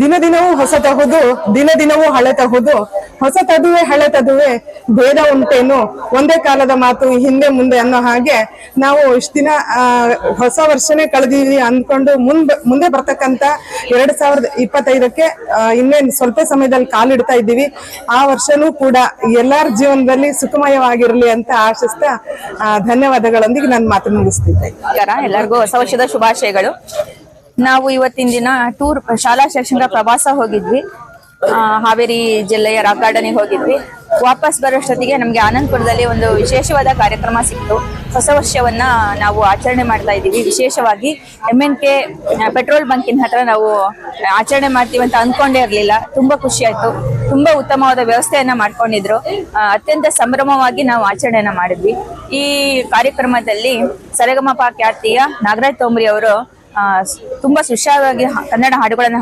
ದಿನ ದಿನವೂ ಹೊಸತಹುದು, ದಿನ ದಿನವೂ ಹಳೆತಹುದು, ಹೊಸತದುವೆ ಹಳೆತದುವೆ ಭೇದ ಉಂಟೇನು, ಒಂದೇ ಕಾಲದ ಮಾತು ಹಿಂದೆ ಮುಂದೆ ಅನ್ನೋ ಹಾಗೆ ನಾವು ಇಷ್ಟ ದಿನ ಹೊಸ ವರ್ಷನೇ ಕಳೆದಿವಿ ಅಂದ್ಕೊಂಡು ಮುಂದೆ ಬರ್ತಕ್ಕಂತ 2025ಕ್ಕೆ ಇನ್ನೇನು ಸ್ವಲ್ಪ ಸಮಯದಲ್ಲಿ ಕಾಲಿಡ್ತಾ ಇದ್ದೀವಿ. ಆ ವರ್ಷನೂ ಕೂಡ ಎಲ್ಲರ ಜೀವನದಲ್ಲಿ ಸುಖಮಯವಾಗಿರ್ಲಿ ಅಂತ ಆಶಿಸ್ತಾ ಧನ್ಯವಾದಗಳೊಂದಿಗೆ ನಾನು ಮಾತು ಮುಗಿಸ್ತಿದ್ದೆ. ಎಲ್ಲರಿಗೂ ಹೊಸ ವರ್ಷದ ಶುಭಾಶಯಗಳು. ನಾವು ಇವತ್ತಿನ ದಿನ ಟೂರ್ ಶಾಲಾ ಶೈಕ್ಷಣಿಕ ಪ್ರವಾಸ ಹೋಗಿದ್ವಿ. ಹಾವೇರಿ ಜಿಲ್ಲೆಯ ರಾಕ್ ಗಾರ್ಡನ್ಗೆ ಹೋಗಿದ್ವಿ. ವಾಪಸ್ ಬರೋಷ್ಟೊತ್ತಿಗೆ ನಮ್ಗೆ ಆನಂದಪುರದಲ್ಲಿ ಒಂದು ವಿಶೇಷವಾದ ಕಾರ್ಯಕ್ರಮ ಸಿಕ್ತು. ಹೊಸ ವರ್ಷವನ್ನ ನಾವು ಆಚರಣೆ ಮಾಡ್ತಾ ಇದ್ದೀವಿ. ವಿಶೇಷವಾಗಿ MNK ಪೆಟ್ರೋಲ್ ಬಂಕಿನ ಹತ್ರ ನಾವು ಆಚರಣೆ ಮಾಡ್ತೀವಿ ಅಂತ ಅನ್ಕೊಂಡೇ ಇರ್ಲಿಲ್ಲ. ತುಂಬಾ ಖುಷಿ ಆಯ್ತು. ತುಂಬಾ ಉತ್ತಮವಾದ ವ್ಯವಸ್ಥೆಯನ್ನ ಮಾಡ್ಕೊಂಡಿದ್ರು. ಅತ್ಯಂತ ಸಂಭ್ರಮವಾಗಿ ನಾವು ಆಚರಣೆಯನ್ನ ಮಾಡಿದ್ವಿ. ಈ ಕಾರ್ಯಕ್ರಮದಲ್ಲಿ ಸರಿಗಮಪ ಖ್ಯಾತಿಯ ನಾಗರಾಜ್ ತೋಂಬ್ರಿ ಅವರು ತುಂಬಾ ಸುಶ್ರಾವ್ಯವಾಗಿ ಕನ್ನಡ ಹಾಡುಗಳನ್ನ